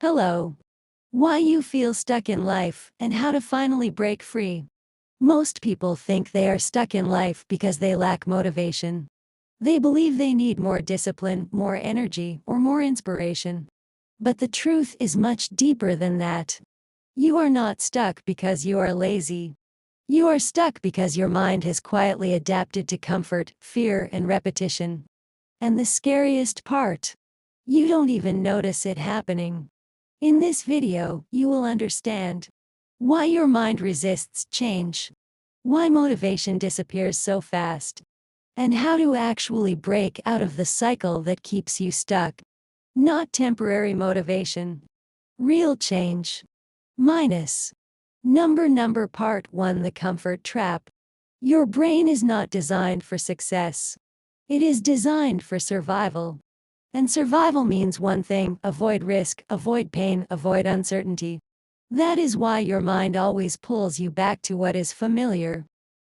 Hello. Why you feel stuck in life and how to finally break free. Most people think they are stuck in life because they lack motivation. They believe they need more discipline, more energy, or more inspiration. But the truth is much deeper than that. You are not stuck because you are lazy. You are stuck because your mind has quietly adapted to comfort, fear, and repetition. And the scariest part, you don't even notice it happening. In this video, you will understand why your mind resists change, why motivation disappears so fast, and how to actually break out of the cycle that keeps you stuck. Not temporary motivation. Real change. Minus. Number Part 1. The Comfort Trap. Your brain is not designed for success. It is designed for survival. And survival means one thing: avoid risk, avoid pain, avoid uncertainty. That is why your mind always pulls you back to what is familiar,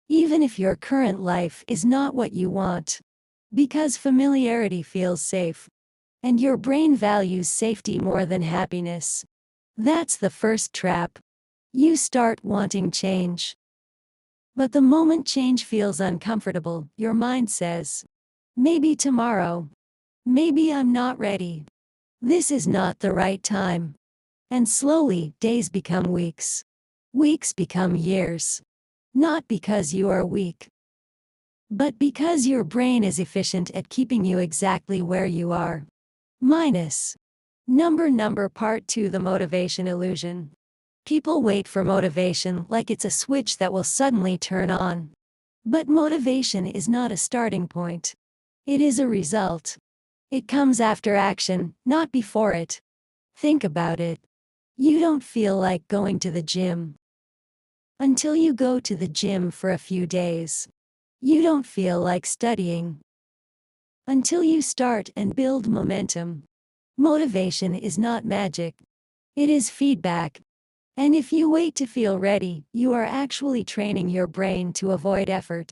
even if your current life is not what you want. Because familiarity feels safe, and your brain values safety more than happiness. That's the first trap. You start wanting change. But the moment change feels uncomfortable, your mind says, maybe tomorrow. Maybe I'm not ready. This is not the right time. And slowly, days become weeks. Weeks become years. Not because you are weak, but because your brain is efficient at keeping you exactly where you are. Minus. Number Part 2. The Motivation Illusion. People wait for motivation like it's a switch that will suddenly turn on. But motivation is not a starting point. It is a result. It comes after action, not before it. Think about it. You don't feel like going to the gym until you go to the gym for a few days. You don't feel like studying until you start and build momentum. Motivation is not magic. It is feedback. And if you wait to feel ready, you are actually training your brain to avoid effort.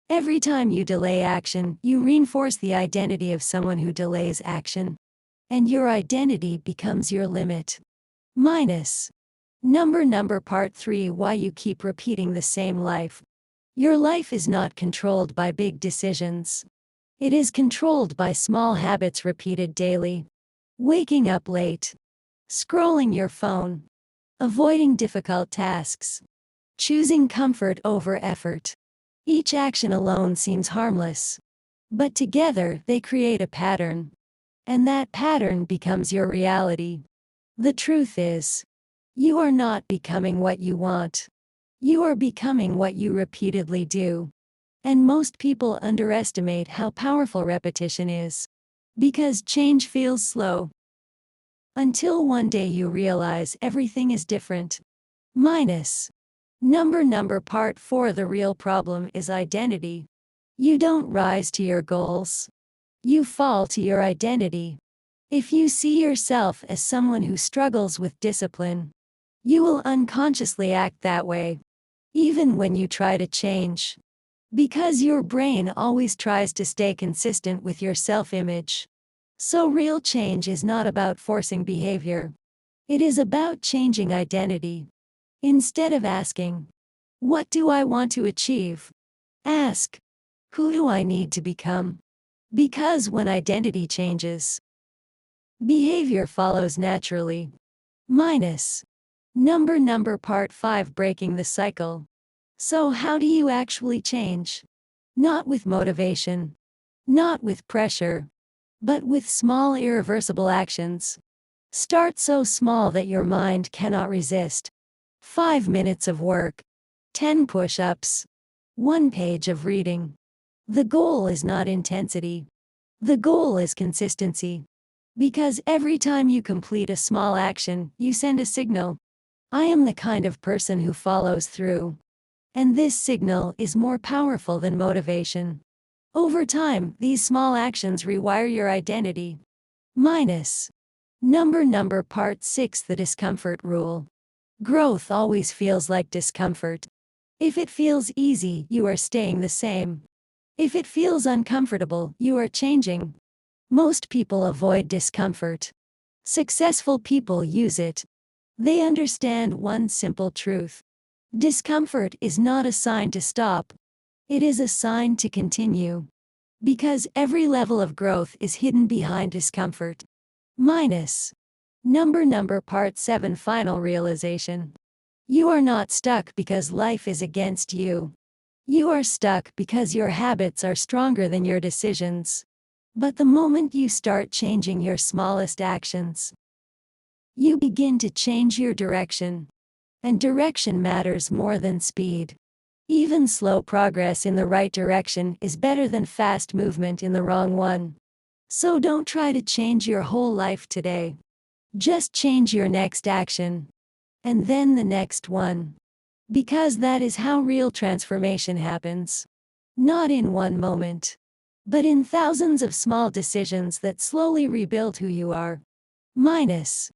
Every time you delay action, you reinforce the identity of someone who delays action. And your identity becomes your limit. Minus. Number Part 3. Why you keep repeating the same life. Your life is not controlled by big decisions. It is controlled by small habits repeated daily. Waking up late. Scrolling your phone. Avoiding difficult tasks. Choosing comfort over effort. Each action alone seems harmless. But together, they create a pattern. And that pattern becomes your reality. The truth is, you are not becoming what you want. You are becoming what you repeatedly do. And most people underestimate how powerful repetition is. Because change feels slow. Until one day you realize everything is different. Minus. Number Part 4. The real problem is identity. You don't rise to your goals. You fall to your identity. If you see yourself as someone who struggles with discipline, you will unconsciously act that way, even when you try to change. Because your brain always tries to stay consistent with your self-image. So real change is not about forcing behavior. It is about changing identity. Instead of asking, what do I want to achieve? Ask, who do I need to become? Because when identity changes, behavior follows naturally. Minus. Number Part 5. Breaking the cycle. So how do you actually change? Not with motivation. Not with pressure. But with small irreversible actions. Start so small that your mind cannot resist. 5 minutes of work. 10 push-ups. 1 page of reading. The goal is not intensity. The goal is consistency. Because every time you complete a small action, you send a signal. I am the kind of person who follows through. And this signal is more powerful than motivation. Over time, these small actions rewire your identity. Minus. Number Part 6. The Discomfort Rule. Growth always feels like discomfort. If it feels easy, you are staying the same. If it feels uncomfortable, you are changing. Most people avoid discomfort. Successful people use it. They understand one simple truth. Discomfort is not a sign to stop. It is a sign to continue. Because every level of growth is hidden behind discomfort. Minus. Number Part 7 Final Realization. You are not stuck because life is against you. You are stuck because your habits are stronger than your decisions. But the moment you start changing your smallest actions, you begin to change your direction. And direction matters more than speed. Even slow progress in the right direction is better than fast movement in the wrong one. So don't try to change your whole life today. Just change your next action. And then the next one. Because that is how real transformation happens. Not in one moment, but in thousands of small decisions that slowly rebuild who you are. Minus.